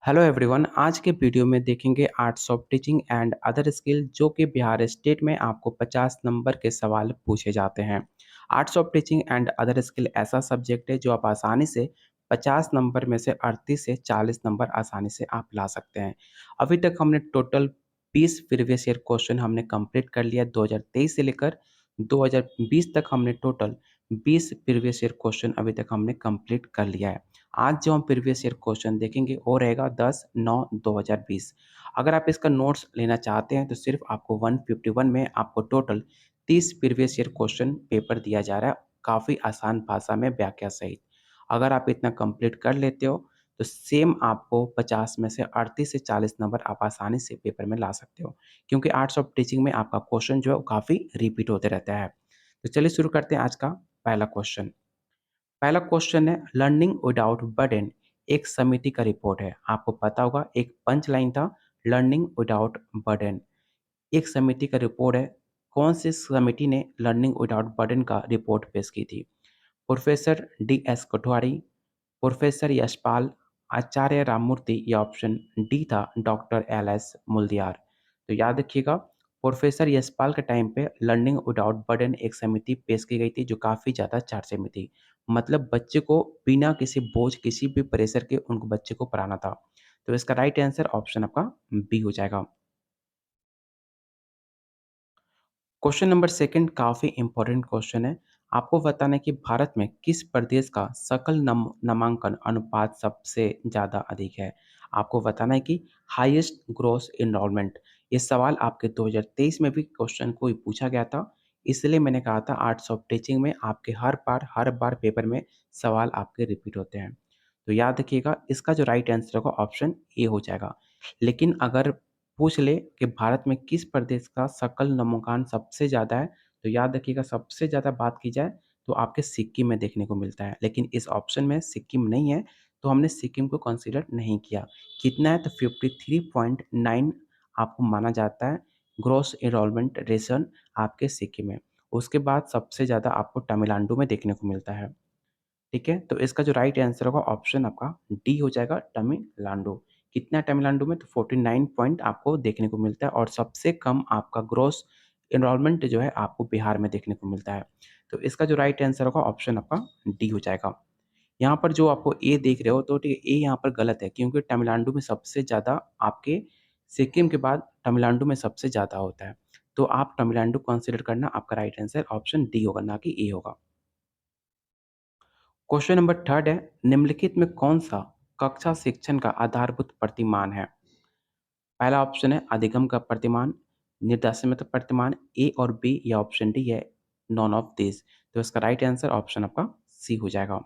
Hello everyone. आज के video में देखेंगे arts of teaching and other skill जो कि बिहार स्टेट में आपको 50 नंबर के सवाल पूछे जाते हैं। Arts of teaching and other skill ऐसा सब्जेक्ट है जो आप आसानी से 50 नंबर में से 38 से 40 नंबर आसानी से आप ला सकते हैं। अभी तक हमने टोटल 20 प्रीवियस ईयर क्वेश्चन हमने कंप्लीट कर लिया। 2023 से लेकर 2020 तक हमने टोटल 20 प्रीवियस ईयर क्वेश्चन अभी तक हमने कंप्लीट कर लिया है। आज जो हम प्रीवियस ईयर क्वेश्चन देखेंगे वो रहेगा 10/9/2020। अगर आप इसका नोट्स लेना चाहते हैं तो सिर्फ आपको 151 में आपको total 30 previous year question paper दिया जा रहा है, काफ़ी आसान भाषा में व्याख्या सहित। अगर आप इतना कंप्लीट कर लेते हो तो सेम आपको 50 में से 38 से 40 नंबर आप आसानी से पेपर में ला सकते हो, क्योंकि आर्ट्स ऑफ टीचिंग में आपका क्वेश्चन जो है वो काफ़ी रिपीट होते रहता है। तो चलिए शुरू करते हैं आज का पहला क्वेश्चन। पहला क्वेश्चन है लर्निंग विदाउट बर्डन एक समिति का रिपोर्ट है। आपको पता होगा एक पंच लाइन था लर्निंग विदाउट बर्डन, एक समिति का रिपोर्ट है। कौन सी समिति ने लर्निंग विदाउट बर्डन का रिपोर्ट पेश की थी? Professor D S Kothari, professor Yashpal, Acharya Ramamurti या ऑप्शन डी था डॉक्टर एल एस मुल्दियार। तो याद रखिएगा, प्रोफेसर यशपाल के टाइम पे लर्निंग विदाउट बर्डन एक समिति पेश की गई थी जो काफ़ी ज़्यादा चर्चे में थी। मतलब बच्चे को बिना किसी बोझ किसी भी प्रेशर के उनको बच्चे को पढ़ाना था। तो इसका राइट आंसर ऑप्शन आपका बी हो जाएगा। क्वेश्चन नंबर सेकंड काफ़ी इंपॉर्टेंट क्वेश्चन है। आपको बताना है कि भारत में किस प्रदेश का सकल नामांकन अनुपात सबसे ज़्यादा अधिक है? आपको बताना है कि हाईएस्ट ग्रॉस एनरोलमेंट। ये सवाल आपके 2023 में भी क्वेश्चन को पूछा गया था, इसलिए मैंने कहा था आर्ट्स ऑफ टीचिंग में आपके हर बार पेपर में सवाल आपके रिपीट होते हैं। तो याद रखिएगा, इसका जो राइट आंसर होगा ऑप्शन ए हो जाएगा। लेकिन अगर पूछ ले कि भारत में किस प्रदेश का सकल नमोकान सबसे ज़्यादा है, तो याद रखिएगा सबसे ज़्यादा बात की जाए तो आपके सिक्किम में देखने को मिलता है। लेकिन इस ऑप्शन में सिक्किम नहीं है, तो हमने सिक्किम को कंसीडर नहीं किया। कितना है? तो 53.9 आपको माना जाता है ग्रॉस एनरोलमेंट रेशन आपके सिक्किम में। उसके बाद सबसे ज़्यादा आपको तमिलनाडु में देखने को मिलता है। ठीक है? तो इसका जो राइट आंसर होगा ऑप्शन आपका डी हो जाएगा तमिलनाडु। कितना है तमिलनाडु में? तो 49 पॉइंट आपको देखने को मिलता है और सबसे कम आपका ग्रॉस एनरोलमेंट जो है आपको बिहार में देखने को मिलता है। तो इसका जो राइट आंसर होगा ऑप्शन आपका डी हो जाएगा। यहाँ पर जो आपको ए देख रहे हो तो ठीक है, ए यहाँ पर गलत है क्योंकि तमिलनाडु में सबसे ज़्यादा आपके सिक्किम के बाद तमिलनाडु में सबसे ज़्यादा होता है। तो आप तमिलनाडु कंसीडर करना, आपका राइट आंसर ऑप्शन डी होगा, ना कि ए होगा। क्वेश्चन नंबर थर्ड है निम्नलिखित में कौन सा कक्षा शिक्षण का आधारभूत प्रतिमान है? पहला ऑप्शन है अधिगम का प्रतिमान, निर्देशात्मक प्रतिमान, ए और बी, या ऑप्शन डी है नॉन ऑफ दिस। तो इसका राइट आंसर ऑप्शन आपका सी हो जाएगा।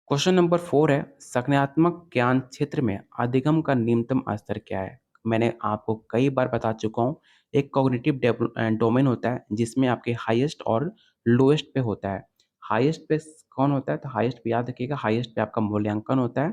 क्वेश्चन नंबर 4 है संज्ञानात्मक ज्ञान क्षेत्र में अधिगम का न्यूनतम स्तर क्या है? मैंने आपको कई बार बता चुका हूँ, एक कॉग्निटिव डोमेन होता है जिसमें आपके हाईएस्ट और लोएस्ट पे होता है। हाईएस्ट पे कौन होता है? तो हाईएस्ट पे याद रखिएगा, हाईएस्ट पे आपका मूल्यांकन होता है।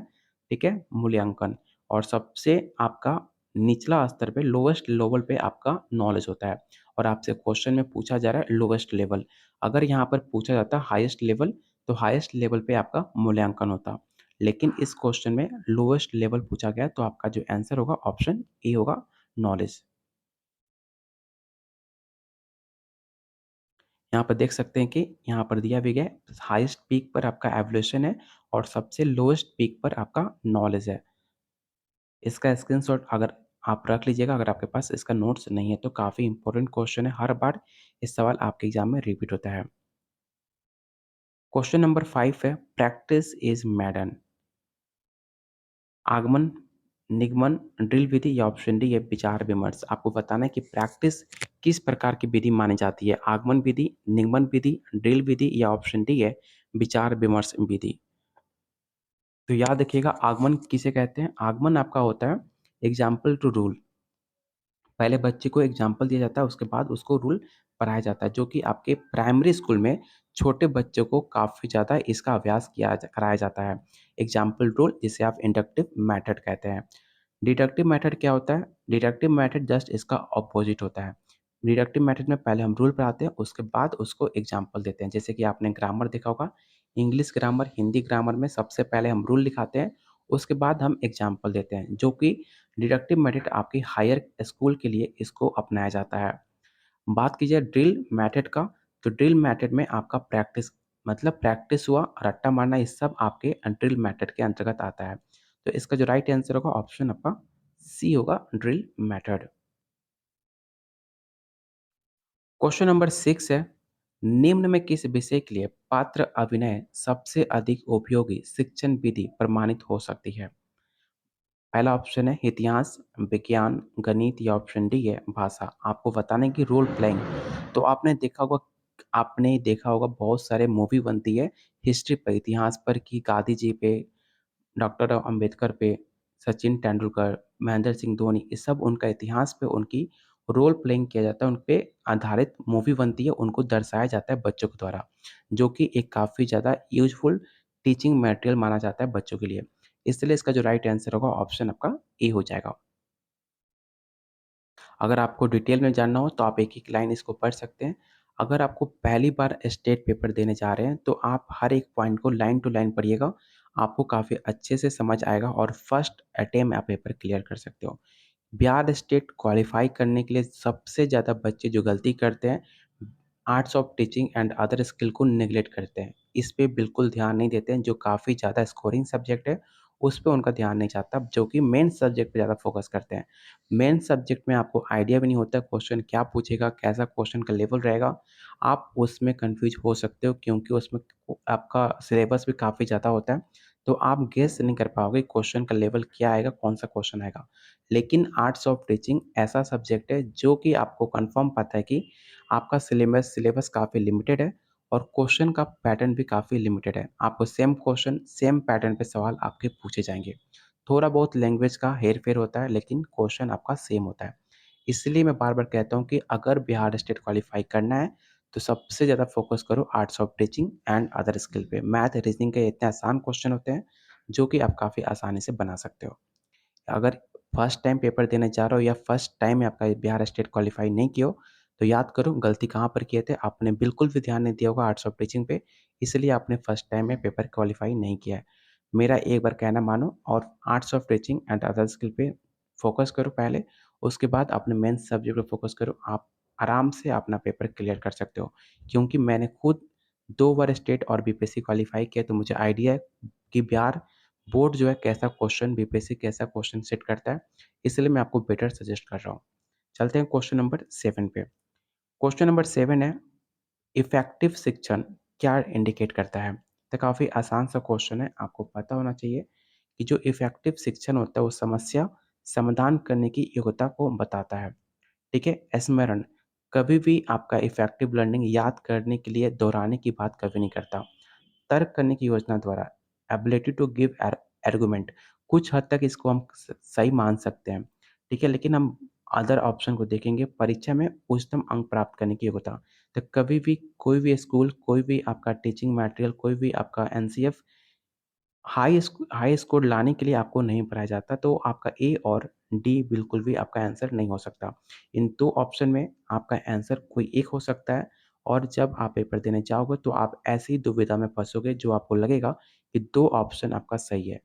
ठीक है, मूल्यांकन। और सबसे आपका निचला स्तर पे लोएस्ट लेवल पे आपका नॉलेज होता है। और आपसे क्वेश्चन में पूछा जा रहा है लोएस्ट लेवल। अगर यहाँ पर पूछा जाता है हाईएस्ट लेवल तो हाईएस्ट लेवल पे आपका मूल्यांकन होता। लेकिन इस क्वेश्चन में लोएस्ट लेवल पूछा गया, तो आपका जो आंसर होगा ऑप्शन ए होगा, नॉलेज। यहाँ पर देख सकते हैं कि यहाँ पर दिया भी गया है, हाईएस्ट पीक पर आपका एवोल्यूशन है और सबसे लोएस्ट पीक पर आपका नॉलेज है। इसका स्क्रीनशॉट अगर आप रख लीजिएगा, अगर आपके पास इसका नोट्स नहीं है तो काफ़ी इंपॉर्टेंट क्वेश्चन है, हर बार ये सवाल आपके एग्जाम में रिपीट होता है। क्वेश्चन नंबर 5 है प्रैक्टिस इज मैडन। आगमन, निगमन, ड्रिल विधि, या ऑप्शन डी है विचार विमर्श। आपको बताना है कि प्रैक्टिस किस प्रकार की विधि मानी जाती है? आगमन विधि, निगमन विधि, ड्रिल विधि, या ऑप्शन डी है विचार विमर्श विधि। तो याद रखिएगा आगमन किसे कहते हैं? आगमन आपका होता है एग्जाम्पल टू रूल। पहले बच्चे को एग्जाम्पल दिया जाता है, उसके बाद उसको रूल पढ़ाया जाता है, जो कि आपके प्राइमरी स्कूल में छोटे बच्चों को काफ़ी ज़्यादा इसका अभ्यास कराया जाता है। एग्जाम्पल रूल जिसे आप इंडक्टिव मेथड कहते हैं। डिडक्टिव मेथड क्या होता है? डिडक्टिव मेथड जस्ट इसका ऑपोजिट होता है। डिडक्टिव मेथड में पहले हम रूल पढ़ाते हैं, उसके बाद उसको एग्जाम्पल देते हैं। जैसे कि आपने ग्रामर देखा होगा, इंग्लिश ग्रामर, हिंदी ग्रामर में सबसे पहले हम रूल लिखाते हैं, उसके बाद हम एग्ज़ाम्पल देते हैं, जो कि डिडक्टिव मेथड आपकी हायर स्कूल के लिए इसको अपनाया जाता है। बात की जाए ड्रिल मेथड का, तो ड्रिल मेथड में आपका प्रैक्टिस मतलब प्रैक्टिस हुआ, रट्टा मारना ये सब आपके ड्रिल मेथड के अंतर्गत आता है। तो इसका जो राइट आंसर होगा ऑप्शन आपका सी होगा ड्रिल मेथड। क्वेश्चन नंबर 6 है, निम्न में किस विषय के लिए पात्र अभिनय सबसे अधिक उपयोगी शिक्षण विधि प्रमाणित हो सकती है? पहला ऑप्शन है इतिहास, विज्ञान, गणित या ऑप्शन डी है भाषा। आपको बताने की रोल प्लेइंग, तो आपने देखा होगा बहुत सारे मूवी बनती है हिस्ट्री पे, इतिहास पर कि गांधी जी पे, डॉक्टर अंबेडकर पे, सचिन तेंदुलकर, महेंद्र सिंह धोनी, ये सब उनका इतिहास पे उनकी रोल प्लेइंग किया जाता है, उन पे आधारित मूवी बनती है, उनको दर्शाया जाता है बच्चों के द्वारा, जो कि एक काफ़ी ज़्यादा यूज़फुल टीचिंग मटेरियल माना जाता है बच्चों के लिए। इसलिए इसका जो राइट आंसर होगा ऑप्शन आपका ए हो जाएगा। अगर आपको डिटेल में जानना हो तो आप एक-एक लाइन इसको पढ़ सकते हैं। अगर आपको पहली बार स्टेट पेपर देने जा रहे हैं तो आप हर एक पॉइंट को लाइन टू लाइन पढ़िएगा। आपको काफ़ी अच्छे से समझ आएगा और फर्स्ट अटेम्प्ट में आप पेपर क्लियर कर सकते हो। बिहार स्टेट क्वालीफाई करने के लिए सबसे ज़्यादा बच्चे जो गलती करते हैं, arts of teaching and other skill को नेग्लेक्ट करते हैं। इस पे बिल्कुल ध्यान नहीं देते हैं, जो काफ़ी ज़्यादा स्कोरिंग सब्जेक्ट है, उस पे उनका ध्यान नहीं जाता, जो कि मेन सब्जेक्ट पे ज़्यादा फ़ोकस करते हैं। मेन सब्जेक्ट में आपको आइडिया भी नहीं होता क्वेश्चन क्या पूछेगा, कैसा क्वेश्चन का लेवल रहेगा। आप उसमें कन्फ्यूज़ हो सकते हो क्योंकि उसमें आपका सिलेबस भी काफ़ी ज़्यादा होता है, तो आप गेस नहीं कर पाओगे क्वेश्चन का लेवल क्या आएगा, कौन-सा क्वेश्चन आएगा। लेकिन आर्ट्स ऑफ टीचिंग ऐसा सब्जेक्ट है जो कि आपको कन्फर्म पता है कि आपका सिलेबस सिलेबस काफ़ी लिमिटेड है और क्वेश्चन का पैटर्न भी काफ़ी लिमिटेड है। आपको सेम क्वेश्चन, सेम पैटर्न पे सवाल आपके पूछे जाएँगे। थोड़ा बहुत लैंग्वेज का हेर-फेर होता है लेकिन क्वेश्चन आपका सेम होता है। इसलिए मैं बार-बार कहता हूँ कि अगर बिहार स्टेट क्वालीफाई करना है, तो सबसे ज़्यादा फ़ोकस करो arts of teaching and other skill पे। मैथ, रीज़निंग के इतने आसान क्वेश्चन होते हैं, जो कि आप काफ़ी आसानी से बना सकते हो। अगर फर्स्ट टाइम पेपर देने जा रहे हो या फर्स्ट टाइम में आपका बिहार स्टेट क्वालीफाई नहीं किए हो, तो याद करो गलती कहाँ पर किए थे। आपने बिल्कुल भी ध्यान नहीं दिया होगा आर्ट्स ऑफ टीचिंग पे, इसलिए आपने फर्स्ट टाइम में पेपर क्वालीफाई नहीं किया है। मेरा एक बार कहना मानो और arts of teaching and other skill पे फ़ोकस करो पहले, उसके बाद अपने मेन सब्जेक्ट पे फ़ोकस करो। आप आराम से अपना पेपर क्लियर कर सकते हो। क्योंकि मैंने खुद 2 बार स्टेट और बीपीएससी क्वालीफाई किया, तो मुझे आइडिया है कि बिहार बोर्ड जो है कैसा क्वेश्चन बीपीएससी कैसा क्वेश्चन सेट करता है, इसलिए मैं आपको बेटर सजेस्ट कर रहा हूँ। चलते हैं क्वेश्चन नंबर 7 पे। क्वेश्चन नंबर 7 है, इफेक्टिव शिक्षण क्या इंडिकेट करता है? तो काफ़ी आसान सा क्वेश्चन है, आपको पता होना चाहिए कि जो इफेक्टिव शिक्षण होता है वो समस्या समाधान करने की योग्यता को बताता है। ठीक है? स्मरण, कभी भी आपका इफेक्टिव लर्निंग याद करने के लिए दोहराने की बात कभी नहीं करता। तर्क करने की योजना द्वारा एबिलिटी टू गिव आर्गुमेंट, कुछ हद तक इसको हम सही मान सकते हैं, ठीक है, लेकिन हम अदर ऑप्शन को देखेंगे। परीक्षा में उच्चतम अंक प्राप्त करने की योग्यता, तो कभी भी कोई भी स्कूल, कोई भी आपका टीचिंग मटेरियल, कोई भी आपका एनसीएफ हाई स्कोर लाने के लिए आपको नहीं पढ़ाया जाता, तो आपका ए और डी बिल्कुल भी आपका आंसर नहीं हो सकता। इन 2 ऑप्शन में आपका आंसर कोई एक हो सकता है और जब आप पेपर देने जाओगे तो आप ऐसी दुविधा में फँसोगे जो आपको लगेगा कि 2 ऑप्शन आपका सही है।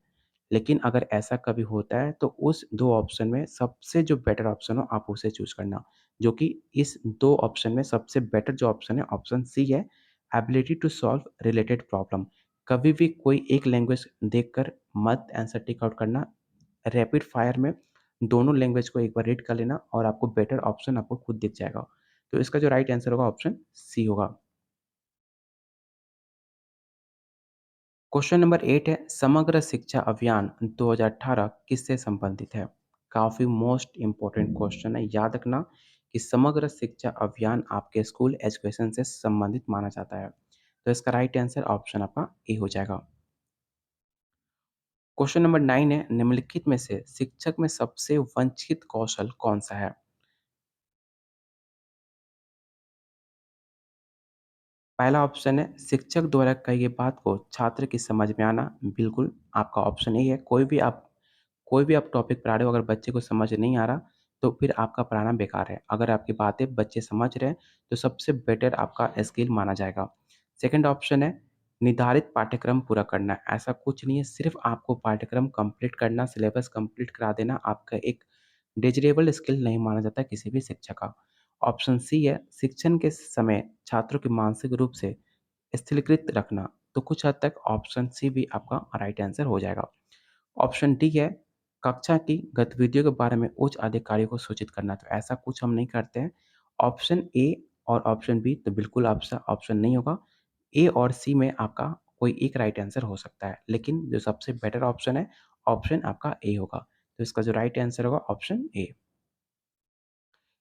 लेकिन अगर ऐसा कभी होता है तो उस 2 ऑप्शन में सबसे जो बेटर ऑप्शन हो आप उसे चूज़ करना, जो कि इस 2 ऑप्शन में सबसे बेटर जो ऑप्शन है ऑप्शन सी है, ability to solve related problem. कभी भी कोई एक लैंग्वेज देखकर मत आंसर टिक आउट करना, रैपिड फायर में दोनों लैंग्वेज को एक बार रीड कर लेना और आपको बेटर ऑप्शन आपको खुद दिख जाएगा। तो इसका जो राइट आंसर होगा ऑप्शन सी होगा। क्वेश्चन नंबर 8 है, समग्र शिक्षा अभियान 2018 किससे संबंधित है? काफ़ी मोस्ट इम्पोर्टेंट क्वेश्चन है, याद रखना कि समग्र शिक्षा अभियान आपके स्कूल एजुकेशन से संबंधित माना जाता है। तो इसका राइट आंसर ऑप्शन आपका ए हो जाएगा। क्वेश्चन नंबर 9 है, निम्नलिखित में से शिक्षक में सबसे वंचित कौशल कौन-सा है? पहला ऑप्शन है शिक्षक द्वारा कही गई बात को छात्र की समझ में आना, बिल्कुल आपका ऑप्शन ए है। कोई भी आप टॉपिक पढ़ा रहे हो, अगर बच्चे को समझ नहीं आ रहा, तो फिर आपका पढ़ाना बेकार है। अगर आपकी बातें बच्चे समझ रहे हैं, तो सबसे बेटर आपका स्किल माना जाएगा। सेकंड ऑप्शन है निर्धारित पाठ्यक्रम पूरा करना, ऐसा कुछ नहीं है, सिर्फ़ आपको पाठ्यक्रम कंप्लीट करना, सिलेबस कंप्लीट करा देना आपका एक डिज़िरेबल स्किल नहीं माना जाता किसी भी शिक्षक का। ऑप्शन सी है, शिक्षण के समय छात्रों को मानसिक रूप से स्थिरीकृत रखना, तो कुछ हद तक ऑप्शन सी भी आपका राइट आंसर हो जाएगा। ऑप्शन डी है, कक्षा की गतिविधियों के बारे में उच्च अधिकारियों को सूचित करना, तो ऐसा कुछ हम नहीं करते हैं। ऑप्शन ए और ऑप्शन बी तो बिल्कुल आपसा ऑप्शन नहीं होगा। ए और सी में आपका कोई एक राइट आंसर हो सकता है, लेकिन जो सबसे बेटर ऑप्शन है, ऑप्शन आपका ए होगा। तो इसका जो राइट आंसर होगा ऑप्शन ए।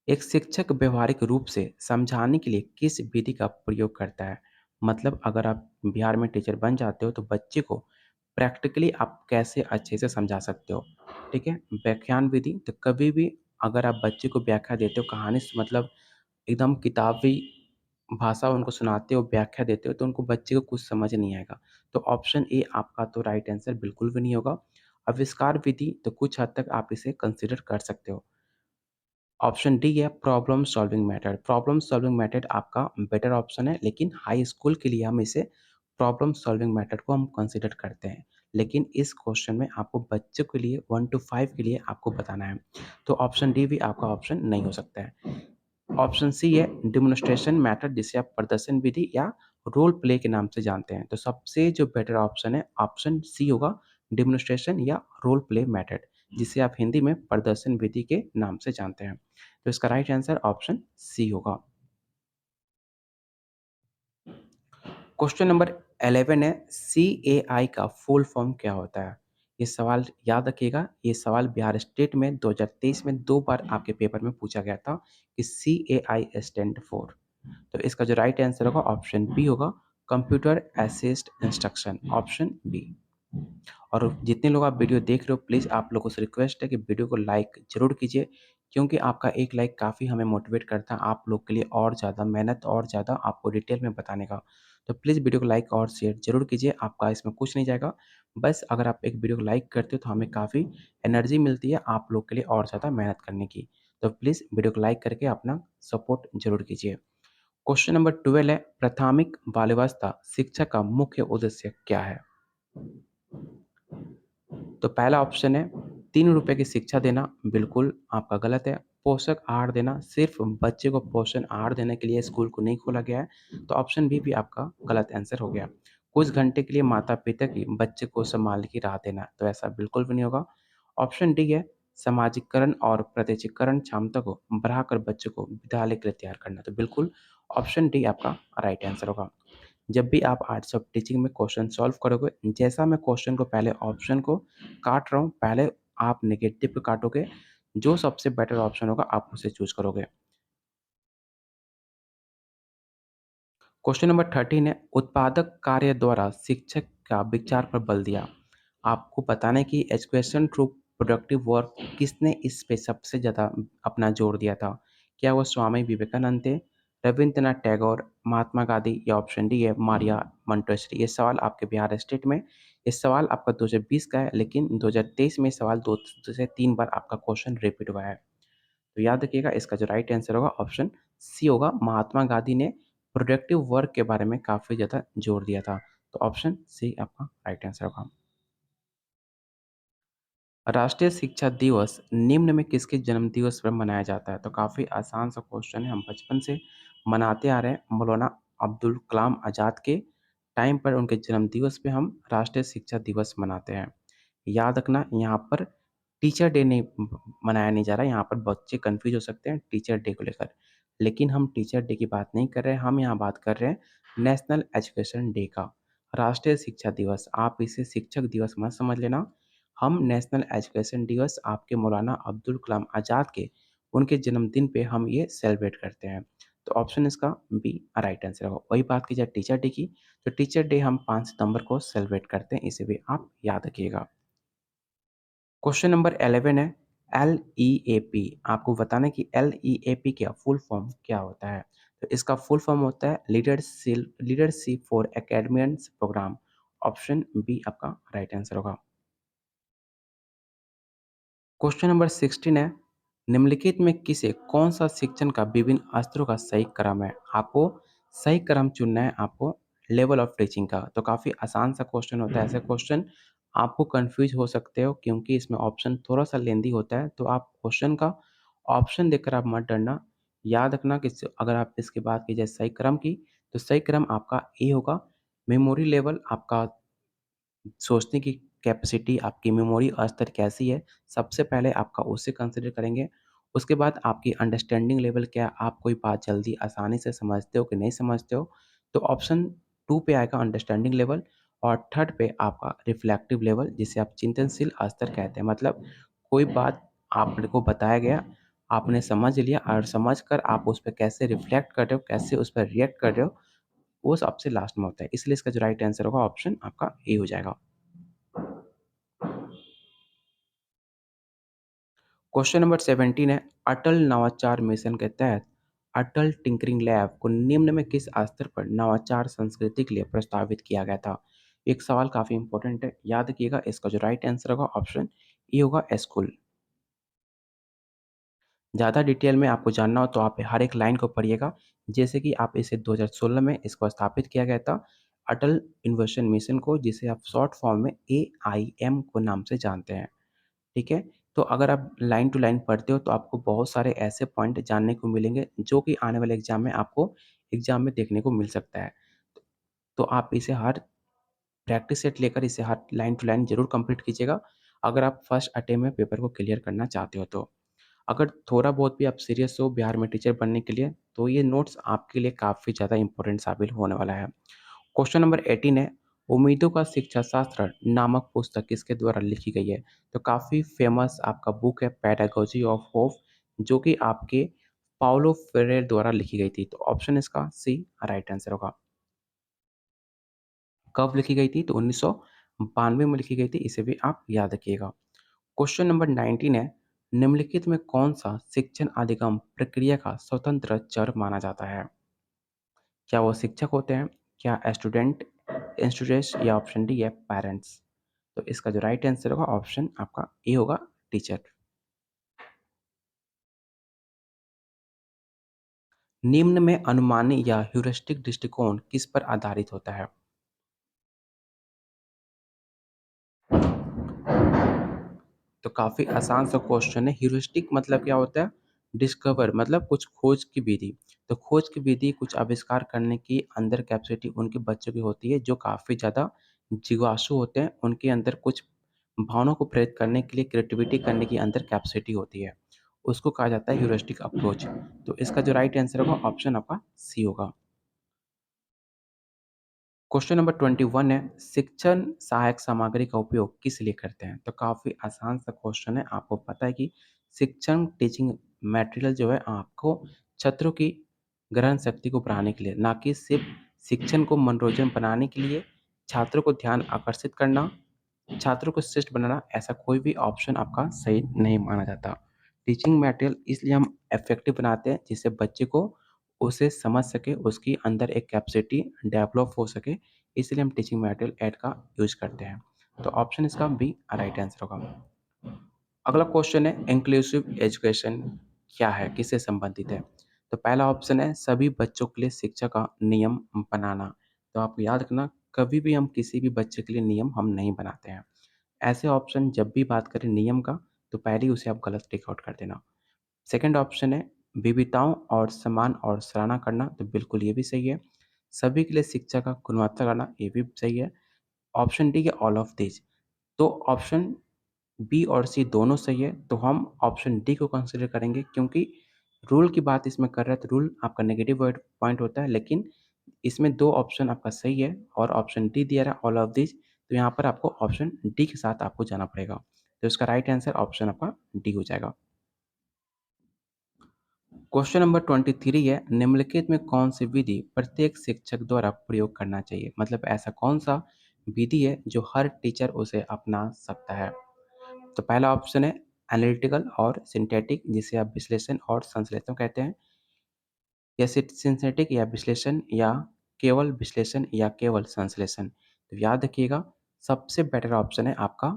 एक शिक्षक व्यावहारिक रूप से समझाने के लिए किस विधि का प्रयोग करता है? मतलब अगर आप बिहार में टीचर बन जाते हो तो बच्चे को प्रैक्टिकली आप कैसे अच्छे से समझा सकते हो, ठीक है? व्याख्यान विधि तो कभी भी अगर आप बच्चे को व्याख्या देते हो कहानी से मतलब एकदम किताबी भाषा उनको सुनाते हो, व्याख्या देते हो तो उनको बच्चे को कुछ समझ नहीं आएगा। तो ऑप्शन ए आपका तो राइट आंसर बिल्कुल भी नहीं होगा। आविष्कार विधि तो कुछ हद तक आप इसे कंसीडर कर सकते हो। ऑप्शन डी है problem solving method. Problem solving method आपका बेटर ऑप्शन है, लेकिन हाई स्कूल के लिए हम इसे प्रॉब्लम सॉल्विंग मेथड को हम कंसीडर करते हैं। लेकिन इस क्वेश्चन में आपको बच्चों के लिए 1 टू 5 के लिए आपको बताना है। तो ऑप्शन डी भी आपका ऑप्शन नहीं हो सकता है। ऑप्शन सी है डेमोन्स्ट्रेशन मेथड, जिसे आप प्रदर्शन विधि या रोल प्ले के नाम से जानते हैं। तो सबसे जो बेटर ऑप्शन है ऑप्शन सी होगा, डेमोन्स्ट्रेशन या रोल प्ले मेथड, जिसे आप हिंदी में प्रदर्शन विधि के नाम से जानते हैं। तो इसका राइट आंसर ऑप्शन सी होगा। क्वेश्चन नंबर 11 है, CAI का फुल फॉर्म क्या होता है? ये सवाल याद रखिएगा, ये सवाल बिहार स्टेट में 2023 में 2 बार आपके पेपर में पूछा गया था कि CAI स्टैंड फॉर। तो इसका जो राइट आंसर होगा ऑप्शन बी होगा, computer assist instruction, option B. और जितने लोग आप वीडियो देख रहे हो प्लीज़ आप लोगों से रिक्वेस्ट है कि वीडियो को लाइक ज़रूर कीजिए, क्योंकि आपका एक लाइक काफ़ी हमें मोटिवेट करता है आप लोग के लिए और ज़्यादा मेहनत और ज़्यादा आपको डिटेल में बताने का। तो प्लीज़ वीडियो को लाइक और शेयर ज़रूर कीजिए, आपका इसमें कुछ नहीं जाएगा। बस अगर आप एक वीडियो को लाइक करते हो तो हमें काफ़ी एनर्जी मिलती है आप लोग के लिए और ज़्यादा मेहनत करने की। तो प्लीज़ वीडियो को लाइक करके अपना सपोर्ट ज़रूर कीजिए। क्वेश्चन नंबर 12 है, प्राथमिक बाल्यावस्था शिक्षा का मुख्य उद्देश्य क्या है? तो पहला ऑप्शन है ₹3 की शिक्षा देना, बिल्कुल आपका गलत है। पोषक आहार देना, सिर्फ़ बच्चे को पोषण आहार देने के लिए स्कूल को नहीं खोला गया है, तो ऑप्शन बी भी आपका गलत आंसर हो गया। कुछ घंटे के लिए माता-पिता की बच्चे को सँभालने की राह देना, तो ऐसा बिल्कुल भी नहीं होगा। ऑप्शन डी है सामाजिकरण और प्रत्యేकरण क्षमता को बढ़ाकर बच्चों को विद्यालय के लिए तैयार करना, तो बिल्कुल ऑप्शन डी आपका राइट आंसर होगा। जब भी आप आर्ट्स ऑफ टीचिंग में क्वेश्चन सॉल्व करोगे, जैसा मैं क्वेश्चन को पहले ऑप्शन को काट रहा हूँ, पहले आप नेगेटिव पे काटोगे, जो सबसे बेटर ऑप्शन होगा आप उसे चूज़ करोगे। क्वेश्चन नंबर 13 है, उत्पादक कार्य द्वारा शिक्षक का विचार पर बल दिया। आपको बताना है कि एजुकेशन थ्रू प्रोडक्टिव वर्क किसने इस पे सबसे ज़्यादा अपना जोर दिया था? क्या वो स्वामी विवेकानंद थे, रवींद्रनाथ टैगोर, महात्मा गांधी या ऑप्शन डी है मारिया मोंटेसरी? ये सवाल आपके बिहार स्टेट में ये सवाल आपका 2020 का है, लेकिन 2023 में सवाल 2 से 3 बार आपका क्वेश्चन रिपीट हुआ है। तो याद रखिएगा इसका जो राइट आंसर होगा ऑप्शन सी होगा, महात्मा गांधी ने प्रोडक्टिव वर्क के बारे में काफ़ी ज़्यादा जोर दिया था। तो ऑप्शन सी आपका राइट आंसर होगा। राष्ट्रीय शिक्षा दिवस निम्न में किसके जन्म दिवस पर मनाया जाता है? तो काफ़ी आसान सा क्वेश्चन है, हम बचपन से मनाते आ रहे हैं। मौलाना अब्दुल कलाम आज़ाद के टाइम पर उनके जन्म दिवस पे हम राष्ट्रीय शिक्षा दिवस मनाते हैं। याद रखना यहाँ पर टीचर डे नहीं मनाया नहीं जा रहा है, यहाँ पर बच्चे कन्फ्यूज़ हो सकते हैं टीचर डे को लेकर। लेकिन हम टीचर डे की बात नहीं कर रहे हैं, हम यहाँ बात कर रहे हैं नेशनल एजुकेशन डे का। राष्ट्रीय शिक्षा दिवस, आप इसे शिक्षक दिवस मत समझ लेना। हम नेशनल एजुकेशन दिवस आपके मौलाना अब्दुल कलाम आज़ाद के उनके जन्मदिन पे हम ये सेलिब्रेट करते हैं। तो ऑप्शन इसका बी राइट आंसर होगा। वही बात की जाए टीचर डे की, तो टीचर डे हम 5 सितंबर को सेलिब्रेट करते हैं, इसे भी आप याद रखिएगा। क्वेश्चन नंबर 11 है, एलईएपी, आपको बताना है कि एलईएपी का फुल फॉर्म क्या होता है? तो इसका फुल फॉर्म होता है leadership for academians program, option B आपका राइट आंसर होगा। क्वेश्चन नंबर 16 है, निम्नलिखित में किसे कौन-सा शिक्षण का विभिन्न स्तरों का सही क्रम है? आपको सही क्रम चुनना है, आपको लेवल ऑफ टीचिंग का। तो काफ़ी आसान सा क्वेश्चन होता है। ऐसे क्वेश्चन आपको कन्फ्यूज़ हो सकते हो क्योंकि इसमें ऑप्शन थोड़ा-सा लेंदी होता है। तो आप क्वेश्चन का ऑप्शन देखकर आप मत डरना। याद रखना कि अगर आप इसकी बात की जाए सही क्रम की, तो सही क्रम आपका ए होगा। मेमोरी लेवल आपका सोचने की कैपेसिटी, आपकी मेमोरी स्तर कैसी है, सबसे पहले आपका उसे कंसीडर करेंगे। उसके बाद आपकी अंडरस्टैंडिंग लेवल क्या है, आप कोई बात जल्दी आसानी से समझते हो कि नहीं समझते हो। तो ऑप्शन 2 पे आएगा अंडरस्टैंडिंग लेवल और थर्ड पे आपका रिफ्लेक्टिव लेवल जिसे आप चिंतनशील स्तर कहते हैं। मतलब कोई बात आपको बताया गया, आपने समझ लिया और समझकर आप उस पे कैसे रिफ्लेक्ट कर रहे हो, कैसे उस पर रिएक्ट कर रहे हो, वो सबसे लास्ट में होता है। इसलिए इसका जो राइट आंसर होगा ऑप्शन आपका ए हो जाएगा। क्वेश्चन नंबर 17 है, अटल नवाचार मिशन के तहत अटल टिंकरिंग लैब को निम्न में किस स्तर पर नवाचार संस्कृति के लिए प्रस्तावित किया गया था? एक सवाल काफ़ी इंपॉर्टेंट है, याद रखिएगा। इसका जो राइट आंसर होगा ऑप्शन ए होगा स्कूल। ज़्यादा डिटेल में आपको जानना हो तो आप हर एक लाइन को पढ़िएगा। जैसे कि आप इसे 2016 में इसको स्थापित किया गया था, अटल इनोवेशन मिशन को, जिसे आप शॉर्ट फॉर्म में एआईएम को नाम से जानते हैं। ठीक है? तो अगर आप लाइन टू लाइन पढ़ते हो तो आपको बहुत सारे ऐसे पॉइंट जानने को मिलेंगे जो कि आने वाले एग्ज़ाम में देखने को मिल सकता है। तो आप इसे हर प्रैक्टिस सेट लेकर इसे हर लाइन टू लाइन ज़रूर कंप्लीट कीजिएगा, अगर आप फर्स्ट अटेम्प्ट में पेपर को क्लियर करना चाहते हो तो। अगर थोड़ा बहुत भी आप सीरियस हो बिहार में टीचर बनने के लिए, तो ये नोट्स आपके लिए काफ़ी ज़्यादा इम्पोर्टेंट साबित होने वाला है। क्वेश्चन नंबर 18 है, उम्मीदों का शिक्षा शास्त्र नामक पुस्तक किसके द्वारा लिखी गई है? तो काफ़ी फेमस आपका बुक है पेडागॉजी ऑफ होप, जो कि आपके पाउलो फ्रेयर द्वारा लिखी गई थी। तो ऑप्शन इसका सी राइट आंसर होगा। कब लिखी गई थी? तो 1992 में लिखी गई थी, इसे भी आप याद रखिएगा। क्वेश्चन नंबर 19 है, निम्नलिखित में कौन-सा शिक्षण अधिगम प्रक्रिया का स्वतंत्र चर माना जाता है? क्या वो शिक्षक होते हैं? क्या स्टूडेंट, इंस्टीट्यूट्स या ऑप्शन डी है पेरेंट्स? तो इसका जो राइट आंसर होगा ऑप्शन आपका ए होगा टीचर। निम्न में अनुमानी या ह्यूरिस्टिक दृष्टिकोण किस पर आधारित होता है? तो काफ़ी आसान सा क्वेश्चन है। ह्यूरिस्टिक मतलब क्या होता है? डिस्कवर मतलब कुछ खोज की विधि। तो खोज की विधि कुछ आविष्कार करने की अंदर कैपेसिटी उनके बच्चों की होती है जो काफ़ी ज़्यादा जिज्ञासु होते हैं। उनके अंदर कुछ भावनाओं को प्रेरित करने के लिए क्रिएटिविटी करने की अंदर कैपेसिटी होती है। उसको कहा जाता है ह्यूरिस्टिक अप्रोच। तो इसका जो राइट आंसर होगा ऑप्शन आपका सी होगा। क्वेश्चन नंबर 21 है, शिक्षण सहायक सामग्री का उपयोग किस लिए करते हैं? तो काफ़ी आसान सा क्वेश्चन है। आपको पता है कि शिक्षण टीचिंग मटेरियल जो है आपको छात्रों की ग्रहण शक्ति को बढ़ाने के लिए, ना कि सिर्फ शिक्षण को मनोरंजन बनाने के लिए, छात्रों को ध्यान आकर्षित करना, छात्रों को शिष्ट बनाना, ऐसा कोई भी ऑप्शन आपका सही नहीं माना जाता। टीचिंग मटेरियल इसलिए हम इफ़ेक्टिव बनाते हैं जिससे बच्चे को उसे समझ सके, उसकी अंदर एक कैपेसिटी डेवलप हो सके, इसलिए हम टीचिंग मटेरियल ऐड का यूज़ करते हैं। तो ऑप्शन इसका बी राइट आंसर होगा। अगला क्वेश्चन है, इंक्लूसिव एजुकेशन क्या है? किससे संबंधित है? तो पहला ऑप्शन है सभी बच्चों के लिए शिक्षा का नियम बनाना। तो आपको याद रखना, कभी भी हम किसी भी बच्चे के लिए नियम हम नहीं बनाते हैं। ऐसे ऑप्शन जब भी बात करें नियम का, तो पहले ही उसे आप गलत टिक आउट कर देना। सेकंड ऑप्शन है विविधताओं और सम्मान और सराहना करना, तो बिल्कुल ये भी सही है। सभी के लिए शिक्षा का गुणवत्ता लाना, ये भी सही है। ऑप्शन डी है ऑल ऑफ दिस। तो ऑप्शन बी और सी दोनों सही है, तो हम ऑप्शन डी को कंसीडर करेंगे क्योंकि रूल की बात इसमें कर रहा है, तो रूल आपका नेगेटिव वर्ड पॉइंट होता है, लेकिन इसमें 2 ऑप्शन आपका सही है और ऑप्शन डी दिया रहा है ऑल ऑफ दिस, तो यहाँ पर आपको ऑप्शन डी के साथ आपको जाना पड़ेगा। तो इसका राइट आंसर ऑप्शन आपका डी हो जाएगा। क्वेश्चन नंबर 23 है, निम्नलिखित में कौन सी विधि प्रत्येक शिक्षक द्वारा प्रयोग करना चाहिए? मतलब ऐसा कौन-सा विधि है जो हर टीचर उसे अपना सकता है? तो पहला ऑप्शन है एनालिटिकल और सिंथेटिक, जिसे आप विश्लेषण और संश्लेषण कहते हैं, या सिंथेटिक या विश्लेषण, या केवल विश्लेषण या केवल संश्लेषण। तो याद रखिएगा, सबसे बेटर ऑप्शन है आपका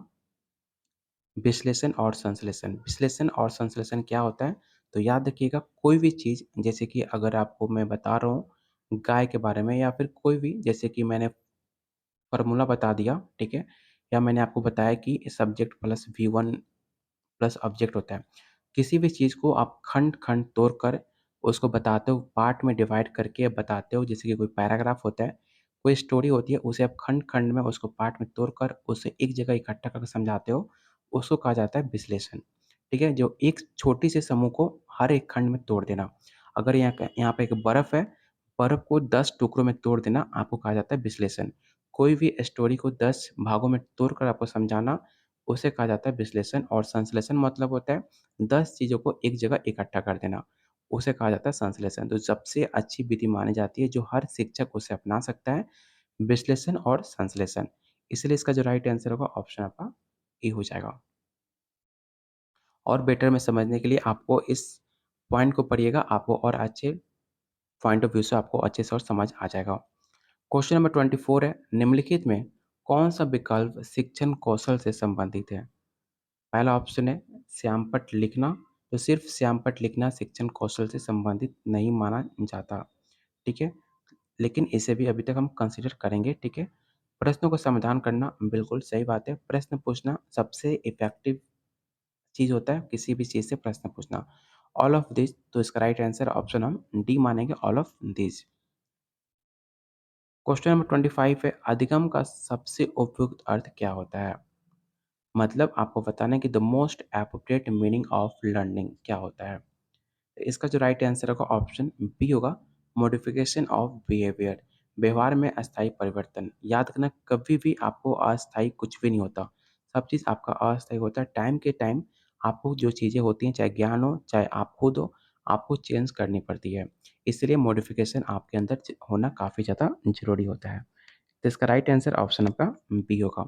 विश्लेषण और संश्लेषण। विश्लेषण और संश्लेषण क्या होता है? तो याद रखिएगा, कोई भी चीज़, जैसे कि अगर आपको मैं बता रहा हूँ गाय के बारे में या फिर कोई भी जैसे कि मैंने फ़ॉर्मूला बता दिया, ठीक है? या मैंने आपको बताया कि subject plus V1 plus object होता है। किसी भी चीज़ को आप खंड-खंड तोड़कर उसको बताते हो, पार्ट में डिवाइड करके बताते हो, जैसे कि कोई पैराग्राफ होता है, कोई स्टोरी होती है, उसे आप खंड-खंड में उसको पार्ट में तोड़कर उसे एक जगह इकट्ठा करके समझाते हो, उसको कहा जाता है विश्लेषण। ठीक है? जो एक छोटी से समूह को हर एक खंड में तोड़ देना। अगर यहाँ पे एक बर्फ़ है, बर्फ़ को 10 टुकड़ों में तोड़ देना, आपको कहा जाता है विश्लेषण। कोई भी स्टोरी को 10 भागों में तोड़कर आपको समझाना, उसे कहा जाता है विश्लेषण। और संश्लेषण मतलब होता है 10 चीज़ों को एक जगह इकट्ठा कर देना, उसे कहा जाता है संश्लेषण। तो सबसे अच्छी विधि मानी जाती है जो हर शिक्षक उसे अपना सकता है, विश्लेषण और संश्लेषण। इसलिए इसका जो राइट आंसर होगा ऑप्शन आपका ए हो जाएगा। और बेटर में समझने के लिए आपको इस पॉइंट को पढ़िएगा, आपको और अच्छे पॉइंट ऑफ व्यू से आपको अच्छे से और समझ आ जाएगा। क्वेश्चन नंबर 24 है, निम्नलिखित में कौन-सा विकल्प शिक्षण कौशल से संबंधित है? पहला ऑप्शन है श्यामपट्ट लिखना, तो सिर्फ श्यामपट्ट लिखना शिक्षण कौशल से संबंधित नहीं माना जाता, ठीक है? लेकिन इसे भी अभी तक हम कंसीडर करेंगे, ठीक है? प्रश्नों का समाधान करना बिल्कुल सही बात है, प्रश्न पूछना सबसे इफ़ेक्टिव चीज़ होता है, किसी भी चीज़ से प्रश्न पूछना। ऑल ऑफ दिस, तो इसका राइट आंसर ऑप्शन हम डी मानेंगे, all of this. Question number 25 है, अधिगम का सबसे उपयुक्त अर्थ क्या होता है? मतलब आपको बताना है कि the most appropriate meaning of learning क्या होता है? तो इसका जो राइट आंसर होगा ऑप्शन बी होगा, मॉडिफिकेशन ऑफ बिहेवियर, व्यवहार में अस्थायी परिवर्तन। याद रखना कभी भी आपको अस्थायी कुछ भी नहीं होता, सब चीज़ आपका अस्थायी होता है। टाइम के टाइम आपको जो चीज़ें होती हैं, चाहे ज्ञान हो चाहे आप खुद हो, आपको चेंज करनी पड़ती है। इसलिए मॉडिफिकेशन आपके अंदर होना काफ़ी ज़्यादा जरूरी होता है। तो इसका राइट आंसर ऑप्शन आपका बी होगा।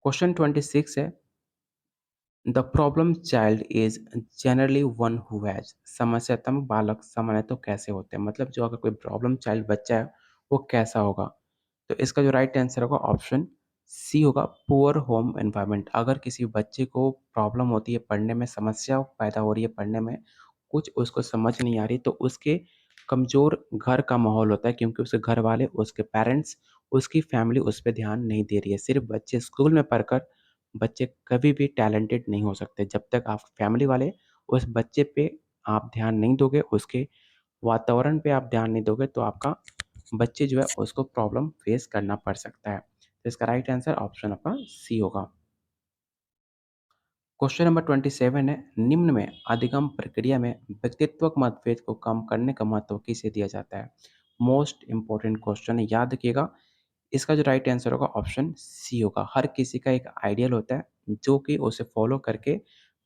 क्वेश्चन 26 है, the problem child is generally one who has, समस्यात्मक बालक सामान्य तो कैसे होते हैं? मतलब जो अगर कोई प्रॉब्लम चाइल्ड बच्चा है, वो कैसा होगा? तो इसका जो राइट आंसर होगा ऑप्शन सी होगा, पुअर होम एनवायरनमेंट। अगर किसी बच्चे को प्रॉब्लम होती है पढ़ने में, समस्या पैदा हो रही है पढ़ने में, कुछ उसको समझ नहीं आ रही, तो उसके कमज़ोर घर का माहौल होता है, क्योंकि उसके घर वाले, उसके पेरेंट्स, उसकी फैमिली उस पे ध्यान नहीं दे रही है। सिर्फ़ बच्चे स्कूल में पढ़कर बच्चे कभी भी टैलेंटेड नहीं हो सकते। जब तक आप फैमिली वाले उस बच्चे पे आप ध्यान नहीं दोगे, उसके वातावरण पे आप ध्यान नहीं दोगे, तो आपका बच्चे जो है उसको प्रॉब्लम फेस करना पड़ सकता है। तो इसका राइट आंसर ऑप्शन आपका सी होगा। क्वेश्चन नंबर 27 है, निम्न में अधिगम प्रक्रिया में व्यक्तित्वक मतभेद को कम करने का महत्व किसे दिया जाता है? मोस्ट इम्पोर्टेंट क्वेश्चन है, याद रखिएगा। इसका जो राइट आंसर होगा ऑप्शन सी होगा। हर किसी का एक आइडियल होता है, जो कि उसे फॉलो करके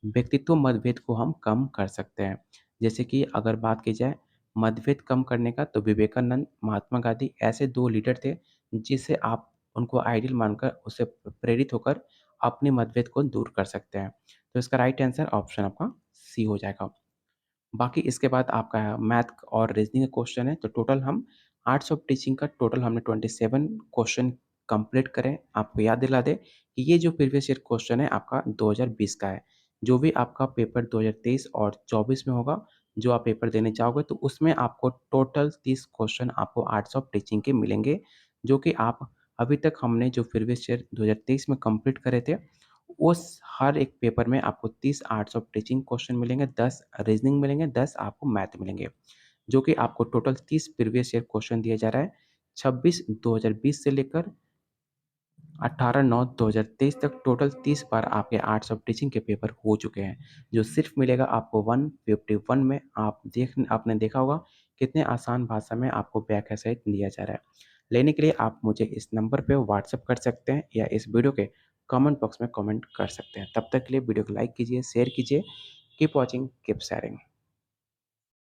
व्यक्तित्व मतभेद को हम कम कर सकते हैं। जैसे कि अगर बात की जाए मतभेद कम करने का, तो विवेकानंद, महात्मा गांधी ऐसे 2 लीडर थे, जिसे आप उनको आइडियल मानकर उससे प्रेरित होकर अपने मतभेद को दूर कर सकते हैं। तो इसका राइट आंसर ऑप्शन आपका सी हो जाएगा। बाकी इसके बाद आपका मैथ और रीज़निंग का क्वेश्चन है, तो टोटल हम आर्ट्स ऑफ टीचिंग का टोटल हमने 27 क्वेश्चन कंप्लीट करे। आपको याद दिला दें कि ये जो प्रीवियस ईयर क्वेश्चन है आपका 2020 का है। जो भी आपका पेपर 2023 और 24 में होगा, जो आप पेपर देने जाओगे, तो उसमें आपको टोटल 30 क्वेश्चन आपको आर्ट्स ऑफ टीचिंग के मिलेंगे, जो कि आप अभी तक हमने जो प्रीवियस ईयर 2023 में कंप्लीट करे थे, उस हर एक पेपर में आपको 30 आर्ट्स ऑफ टीचिंग क्वेश्चन मिलेंगे, 10 रीज़निंग मिलेंगे, 10 आपको मैथ मिलेंगे, जो कि आपको टोटल 30 प्रीवियस ईयर क्वेश्चन दिया जा रहा है। 26 2020 से लेकर 18/9/2023 तक टोटल 30 बार आपके आर्ट्स ऑफ टीचिंग के पेपर हो चुके हैं, जो सिर्फ़ मिलेगा आपको 151 में। आपने देखा होगा कितने आसान भाषा में आपको व्याख्या सहित दिया जा रहा है। लेने के लिए आप मुझे इस नंबर पे व्हाट्सएप कर सकते हैं या इस वीडियो के कमेंट बॉक्स में कमेंट कर सकते हैं। तब तक के लिए वीडियो को लाइक कीजिए, शेयर कीजिए। Keep watching, keep sharing.